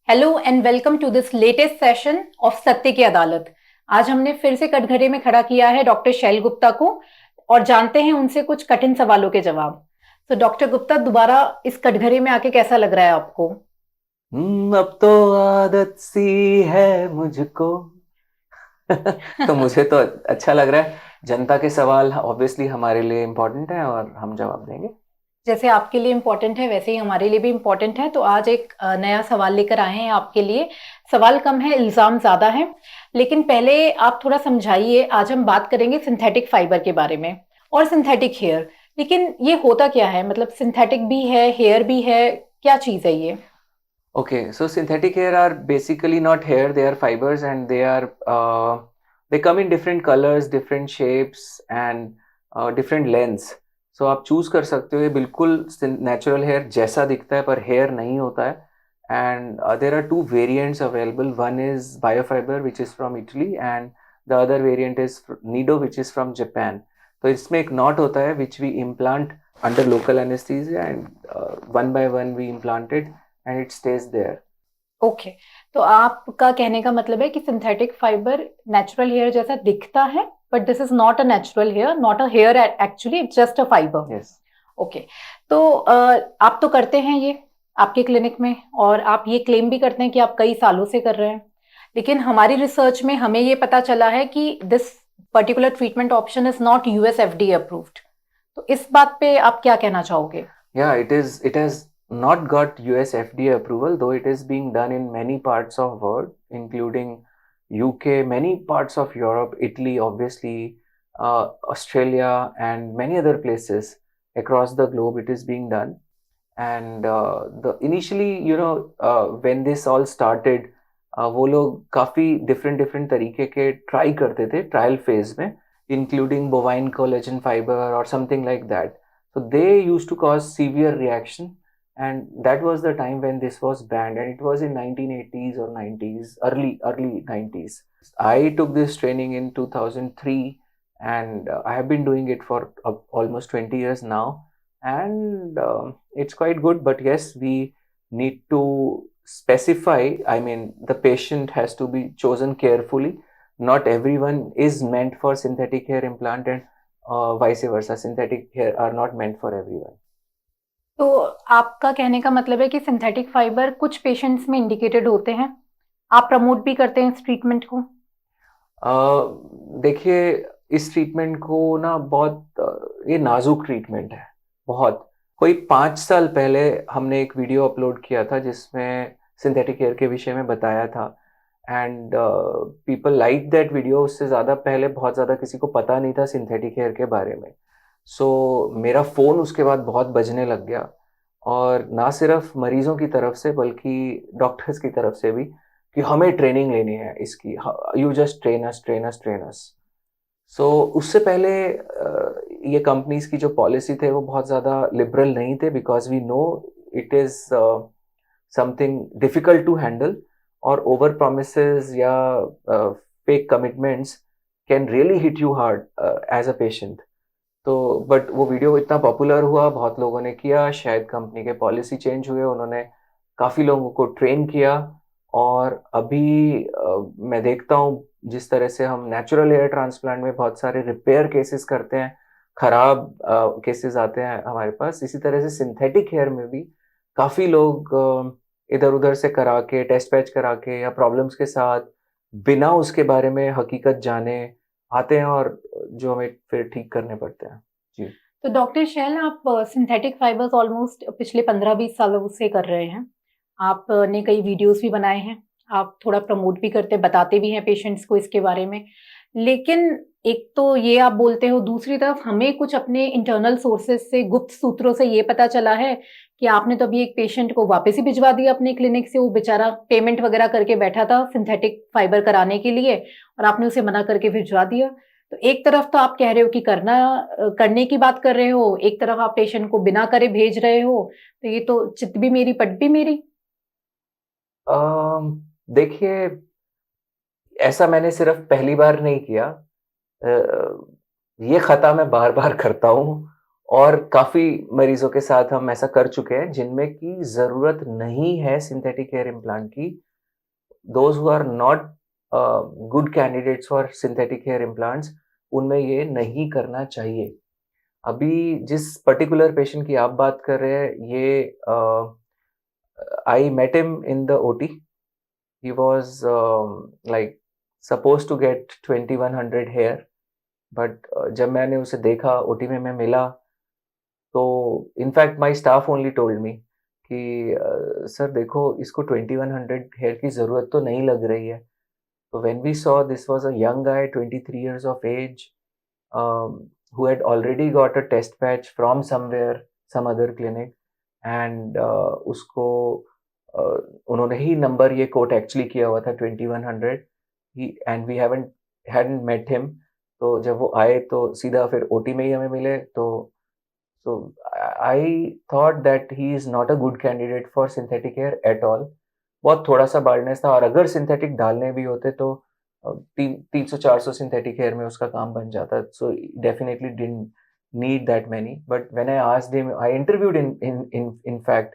Hello and welcome to this latest session of सत्य की अदालत। आज हमने फिर से कटघरे में खड़ा किया है डॉक्टर शैल गुप्ता को और जानते हैं उनसे कुछ कठिन सवालों के जवाब। तो डॉक्टर गुप्ता, दोबारा इस कटघरे में आके कैसा लग रहा है आपको? अब तो आदत सी है मुझको। तो मुझे तो अच्छा लग रहा है। जनता के सवाल ऑब्वियसली हमारे लिए इम्पोर्टेंट है और हम जवाब देंगे। जैसे आपके लिए इम्पोर्टेंट है वैसे ही हमारे लिए भी इम्पोर्टेंट है। तो आज एक नया सवाल लेकर आए हैं आपके लिए। सवाल कम है, इल्जाम ज्यादा है। लेकिन पहले आप थोड़ा समझाइए। आज हम बात करेंगे सिंथेटिक फाइबर के बारे में और सिंथेटिक हेयर। लेकिन ये होता क्या है? मतलब सिंथेटिक भी है, हेयर भी है, क्या चीज है ये? Okay, so synthetic hair are basically not hair, they are fibers and they come in different colors, different shapes and different lengths. So आप चूज कर सकते हो। ये बिल्कुल नेचुरल हेयर जैसा दिखता है पर हेयर नहीं होता है। And there are two variants available. One is biofibre which is from Italy and the other variant is Nido which is from Japan. तो इसमें एक नॉट होता है which we implant under local anaesthesia and one by one we implanted and it stays there. Okay. तो आपका कहने का मतलब है कि सिंथेटिक फाइबर नेचुरल हेयर जैसा दिखता है, but this is not a natural hair, not a hair actually, it's just a fibre. Yes. Okay. तो आप तो करते हैं ये आपके क्लिनिक में, और आप ये क्लेम भी करते हैं कि आप कई सालों से कर रहे हैं। लेकिन हमारी रिसर्च में हमें ये पता चला है कि this particular treatment option is not US FDA approved. तो इस बात पे आप क्या कहना चाहोगे? Yeah, it is. It has not got US FDA approval, though it is being done in many parts of world, including UK, many parts of Europe, Italy, obviously, Australia, and many other places across the globe. It is being done. And the initially, when this all started, वो लोग काफी different different तरीके के try करते थे trial phase में, including bovine collagen fibre और something like that. So they used to cause severe reaction, and that was the time when this was banned, and it was in 1980s or 90s, early 90s. I took this training in 2003, and I have been doing it for almost 20 years now, and it's quite good. But yes, we need to specify. I mean, the patient has to be chosen carefully. Not everyone is meant for synthetic hair implant, and vice versa, synthetic hair are not meant for everyone. तो आपका कहने का मतलब है कि synthetic fibre कुछ patients में indicated होते हैं। आप प्रमोट भी करते हैं इस ट्रीटमेंट को? देखिए, इस ट्रीटमेंट को ना बहुत ये नाजुक ट्रीटमेंट है बहुत। कोई 5 साल पहले हमने एक वीडियो अपलोड किया था जिसमें सिंथेटिक हेयर के विषय में बताया था, and people like that video. उससे ज़्यादा पहले बहुत ज़्यादा किसी को पता नहीं था सिंथेटिक हेयर के बारे में। सो मेरा फ़ोन उसके बाद बहुत बजने लग गया, और ना सिर्फ मरीजों की तरफ से बल्कि डॉक्टर्स की तरफ से भी, कि हमें ट्रेनिंग लेनी है इसकी। यू जस्ट ट्रेन अस। सो उससे पहले ये कंपनीज की जो पॉलिसी थे वो बहुत ज़्यादा लिबरल नहीं थे, because we know it is something difficult to handle, और ओवर प्रोमिसेस या fake commitments can really hit you hard as a patient. तो बट वो वीडियो इतना पॉपुलर हुआ, बहुत लोगों ने किया, शायद कंपनी के पॉलिसी चेंज हुए, उन्होंने काफ़ी लोगों को ट्रेन किया। और अभी मैं देखता हूँ जिस तरह से हम नेचुरल हेयर ट्रांसप्लांट में बहुत सारे रिपेयर केसेस करते हैं, खराब केसेस आते हैं हमारे पास, इसी तरह से सिंथेटिक हेयर में भी काफ़ी लोग इधर उधर से करा के, टेस्ट पैच करा के या प्रॉब्लम्स के साथ, बिना उसके बारे में हकीकत जाने आते हैं, और जो हमें फिर ठीक करने पड़ते हैं। जी। तो डॉक्टर शैल, आप सिंथेटिक फाइबर्स ऑलमोस्ट पिछले 15-20 सालों से कर रहे हैं। आपने कई वीडियोस भी बनाए हैं, आप थोड़ा प्रमोट भी करते, बताते भी हैं पेशेंट्स को इसके बारे में। लेकिन एक तो ये आप बोलते हो, दूसरी तरफ हमें कुछ अपने इंटरनल सोर्सेज से, गुप्त सूत्रों से ये पता चला है कि आपने तो अभी एक पेशेंट को वापस ही भिजवा दिया अपने क्लिनिक से। वो बेचारा पेमेंट वगैरह करके बैठा था सिंथेटिक फाइबर कराने के लिए, और आपने उसे मना करके भिजवा दिया। तो एक तरफ तो आप कह रहे हो कि करने की बात कर रहे हो, एक तरफ आप पेशेंट को बिना करे भेज रहे हो। तो ये तो चित भी मेरी पट भी मेरी। देखिए, ऐसा मैंने सिर्फ पहली बार नहीं किया। ये खता मैं बार बार करता हूँ, और काफी मरीजों के साथ हम ऐसा कर चुके हैं जिनमें की जरूरत नहीं है सिंथेटिक हेयर इम्प्लांट की. Those who are not good candidates for synthetic hair implants, उनमें ये नहीं करना चाहिए. अभी जिस पर्टिकुलर पेशेंट की आप बात कर रहे हैं, ये I met him in the OT. He was like suppose to get 2100 hair, but जब मैंने उसे देखा ओटी में, मैं मिला, तो in fact my staff only told me कि सर देखो, इसको 2100 हेयर की ज़रूरत तो नहीं लग रही है. तो when we saw, this was a young guy, 23 years of age, who had already got a test patch from somewhere, some other clinic, and उसको उन्होंने ही नंबर ये कोट एक्चुअली किया हुआ था 2100. ही and we haven't hadn't met him. तो जब वो आए तो सीधा फिर ओटी में ही हमें मिले. तो so I thought that he is not a good candidate for synthetic hair at all. बहुत थोड़ा सा बाल्डनेस था, और अगर सिंथेटिक डालने भी होते तो 300-400 सिंथेटिक हेयर में उसका काम बन जाता. So definitely didn't need that many. But when I asked him, I interviewed in in in in fact.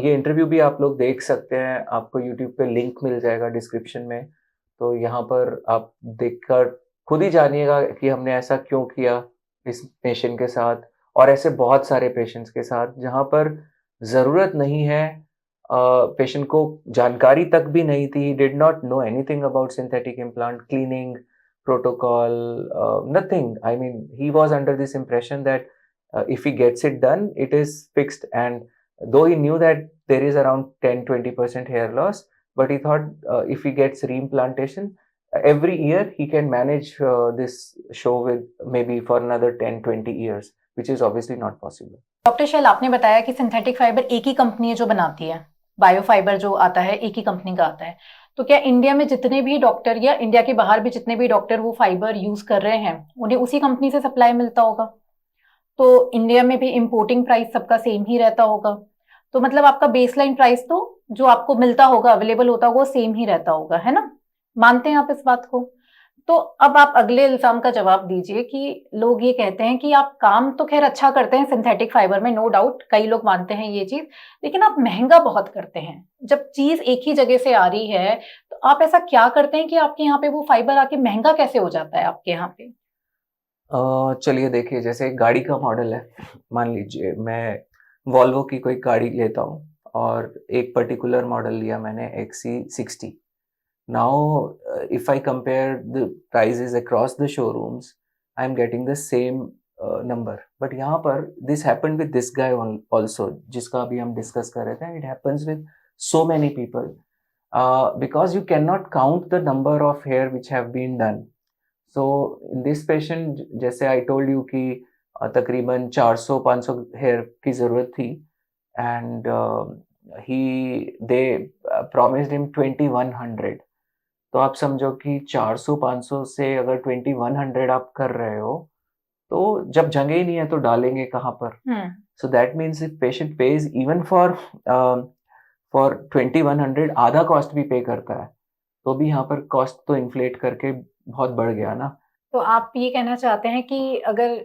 ये इंटरव्यू भी आप लोग देख सकते हैं, आपको यूट्यूब पे लिंक मिल जाएगा डिस्क्रिप्शन में. तो यहाँ पर आप देखकर खुद ही जानिएगा कि हमने ऐसा क्यों किया इस पेशेंट के साथ, और ऐसे बहुत सारे पेशेंट्स के साथ जहाँ पर ज़रूरत नहीं है. पेशेंट को जानकारी तक भी नहीं थी. Did not know anything about synthetic implant cleaning protocol, nothing. I mean, he was under this impression that if he gets it done, it is fixed. And though he knew that there is around 10-20% hair loss, but he thought if he gets reimplantation every year, he can manage this show with maybe for another 10-20 years, which is obviously not possible. Doctor Shail, आपने बताया कि synthetic fibre एक ही company है जो बनाती है, बायोफाइबर जो आता है एक ही कंपनी का आता है. तो क्या इंडिया में जितने भी डॉक्टर या इंडिया के बाहर भी जितने भी डॉक्टर वो फाइबर यूज कर रहे हैं, उन्हें उसी कंपनी से सप्लाई मिलता होगा? तो इंडिया में भी इंपोर्टिंग प्राइस सबका सेम ही रहता होगा. तो मतलब आपका बेसलाइन प्राइस तो जो आपको मिलता होगा, अवेलेबल होता होगा, वो सेम ही रहता होगा, है ना? मानते हैं आप इस बात को? तो अब आप अगले इल्जाम का जवाब दीजिए कि लोग ये कहते हैं कि आप काम तो खैर अच्छा करते हैं सिंथेटिक फाइबर में, नो डाउट, कई लोग मानते हैं ये चीज, लेकिन आप महंगा बहुत करते हैं. जब चीज एक ही जगह से आ रही है, तो आप ऐसा क्या करते हैं कि आपके यहाँ पे वो फाइबर आके महंगा कैसे हो जाता है आपके यहाँ पे? चलिए देखिए, जैसे एक गाड़ी का मॉडल है. मान लीजिए मैं वॉल्वो की कोई गाड़ी लेता हूँ, और एक पर्टिकुलर मॉडल लिया मैंने, XC60. Now, if I compare the prices across the showrooms, I'm getting the same number. But यहाँ पर this happened with this guy also, जिसका अभी हम डिस्कस कर रहे थे. It happens with so many people, because you cannot count the number of hair which have been done. So in this patient, जैसे I told you कि तकरीबन 400-500 hair की ज़रूरत थी, and they promised him 2100. तो आप समझो कि 400-500 से अगर 2100 आप कर रहे हो, तो जब जगह ही नहीं है तो डालेंगे कहाँ पर? So that means if patient page even for 2100, आधा कॉस्ट भी पे करता है, तो भी यहाँ पर कॉस्ट तो इन्फ्लेट करके बहुत बढ़ गया ना. तो आप ये कहना चाहते हैं कि अगर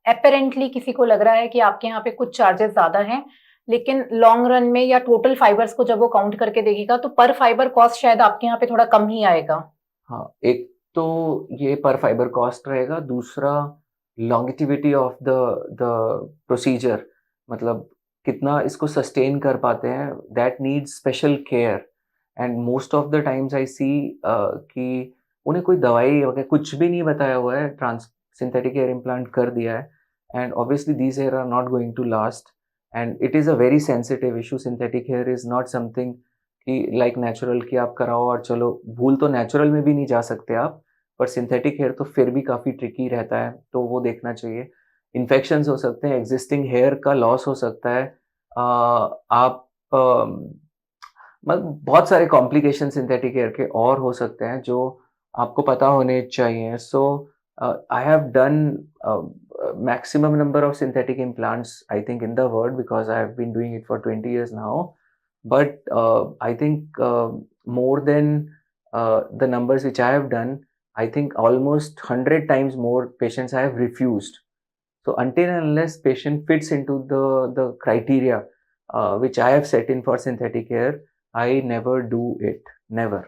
अपेरेंटली किसी को लग रहा है कि आपके यहाँ पे कुछ चार्जेस ज्यादा हैं, लेकिन लॉन्ग रन में या टोटल फाइबर्स को जब वो काउंट करके देखेगा, तो पर फाइबर कॉस्ट शायद आपके यहाँ पे थोड़ा कम ही आएगा. हाँ, एक तो ये पर फाइबर कॉस्ट रहेगा. दूसरा, longevity of the the procedure, मतलब कितना इसको सस्टेन कर पाते हैं, that needs special care. And most of the times I see कि उन्हें कोई दवाई वगैरह कुछ भी नहीं बताया हुआ है, सिंथेटिक हेयर इम्प्लांट कर दिया है, and obviously these hair are not going to last. And it is a very sensitive issue. Synthetic hair is not something कि लाइक नेचुरल की आप कराओ और चलो. भूल तो नेचुरल में भी नहीं जा सकते आप, पर सिंथेटिक हेयर तो फिर भी काफ़ी ट्रिकी रहता है, तो वो देखना चाहिए. इन्फेक्शंस हो सकते हैं, एग्जिस्टिंग हेयर का लॉस हो सकता है. आप मतलब बहुत सारे कॉम्प्लिकेशन सिंथेटिक हेयर के और हो सकते हैं जो आपको पता होने चाहिए. So I have done maximum number of synthetic implants, I think, in the world, because I have been doing it for 20 years now. But I think more than the numbers which I have done, I think almost 100 times more patients I have refused. So until and unless patient fits into the criteria which I have set in for synthetic hair, I never do it. Never.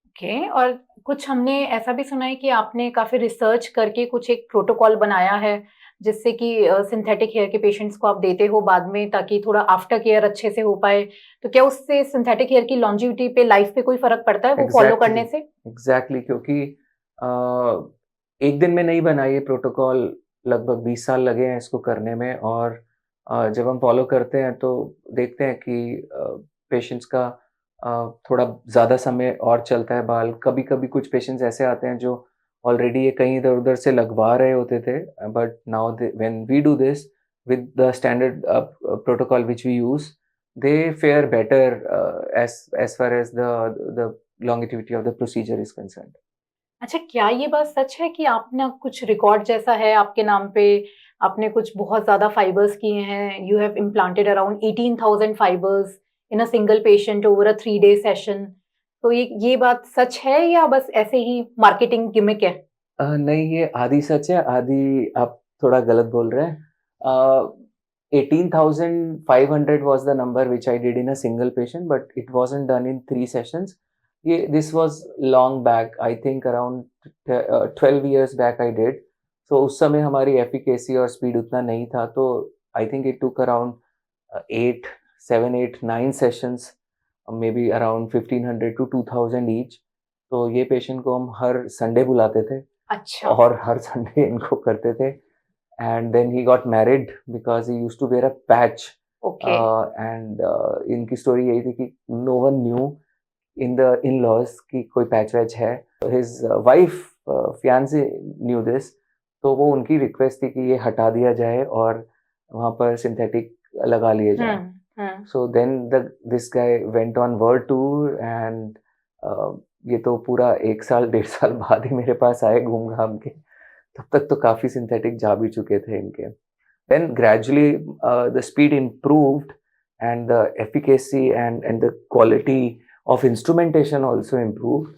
Okay. और कुछ हमने ऐसा भी सुना है कि आपने काफ़ी रिसर्च करके कुछ एक प्रोटोकॉल बनाया है, जिससे कि सिंथेटिक हेयर के पेशेंट्स को आप देते हो बाद में, ताकि थोड़ा आफ्टर केयर अच्छे से हो पाए। तो क्या उससे सिंथेटिक हेयर की लॉन्जेविटी पे, लाइफ पे कोई फ़र्क पड़ता है वो फॉलो करने से? एग्जैक्टली, क्योंकि एक दिन में नहीं बना ये प्रोटोकॉल, लगभग 20 साल लगे हैं इसको करने में। और जब हम फॉलो करते हैं तो देखते हैं कि पेशेंट्स का थोड़ा ज़्यादा समय और चलता है बाल। कभी-कभी कुछ पेशेंट्स ऐसे आते हैं जो ऑलरेडी ये कहीं इधर-उधर से लगवा रहे होते थे, but now when we do this with the standard protocol which we use, they fare better as far as the longevity of the procedure is concerned. अच्छा, क्या ये बात सच है कि आपने कुछ रिकॉर्ड जैसा है आपके नाम पे, आपने कुछ बहुत ज़्यादा फाइबर्स किए हैं, you have implanted around 18,000 fibres in a single patient over a 3-day session. तो ये बात सच है या बस ऐसे ही मार्केटिंग गिमिक है? नहीं, ये आधी सच है, आधी आप थोड़ा गलत बोल रहे हैं। 18,500 was the number which I did in a single patient, but it wasn't done in 3 sessions. This was long back, I think around 12 years back I did. So उस समय हमारी efficacy और speed उतना नहीं था, तो I think it took around 7, 8, 9 sessions, maybe around 1,500 to 2,000 each. तो ये पेशेंट को हम हर संडे बुलाते थे। अच्छा। और हर संडे इनको करते थे। And then he got married because he used to wear a patch. Okay. And इनकी स्टोरी यही थी कि no one knew in the in-laws कि कोई पैच वैच है। His wife, fiancé knew this, तो वो उनकी रिक्वेस्ट थी कि ये हटा दिया जाए और वहाँ पर सिंथेटिक लगा लिए जाए। So then this guy went on world tour and ये तो पूरा 1 साल 1.5 साल बाद ही मेरे पास आए घूम घाम के। तब तक तो काफी सिंथेटिक जा भी चुके थे इनके। Then gradually the speed improved and the efficacy and the quality of instrumentation also improved.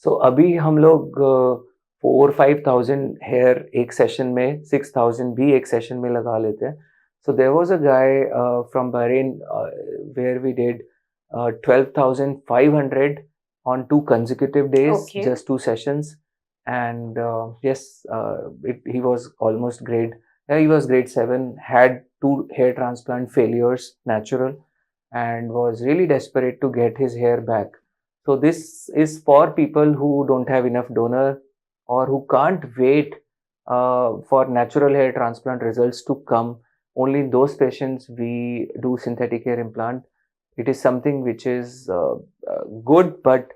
So अभी हम लोग 4-5,000 hair एक सेशन में, 6,000 भी एक सेशन में लगा लेते हैं। So there was a guy from Bahrain where we did 12,500 on 2 consecutive days. Okay. Just 2 sessions. And yes, he was almost grade. Yeah, he was grade 7. Had 2 hair transplant failures, natural, and was really desperate to get his hair back. So this is for people who don't have enough donor or who can't wait for natural hair transplant results to come. Only those patients we do synthetic hair implant. It is something which is good, but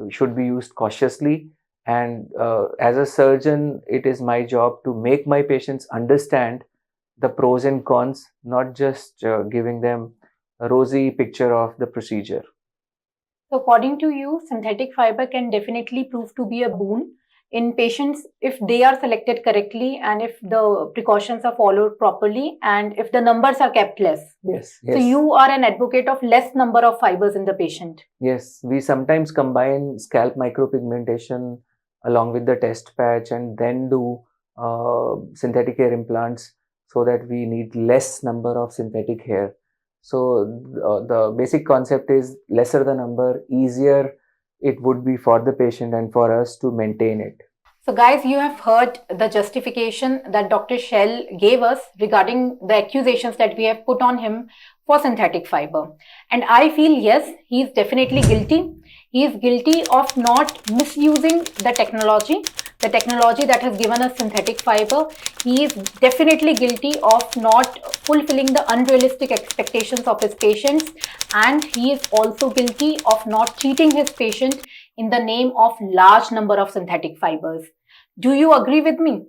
should be used cautiously. And as a surgeon, it is my job to make my patients understand the pros and cons, not just giving them a rosy picture of the procedure. So according to you, synthetic fiber can definitely prove to be a boon in patients if they are selected correctly and if the precautions are followed properly and if the numbers are kept less. Yes. So you are an advocate of less number of fibers in the patient. Yes, we sometimes combine scalp micropigmentation along with the test patch and then do synthetic hair implants so that we need less number of synthetic hair. So the basic concept is lesser the number, easier it would be for the patient and for us to maintain it. So guys, you have heard the justification that Dr. Shaiil gave us regarding the accusations that we have put on him for synthetic fiber. And I feel yes, he is definitely guilty. He is guilty of not misusing the technology that has given us synthetic fiber. He is definitely guilty of not fulfilling the unrealistic expectations of his patients, and he is also guilty of not cheating his patient in the name of large number of synthetic fibers. Do you agree with me?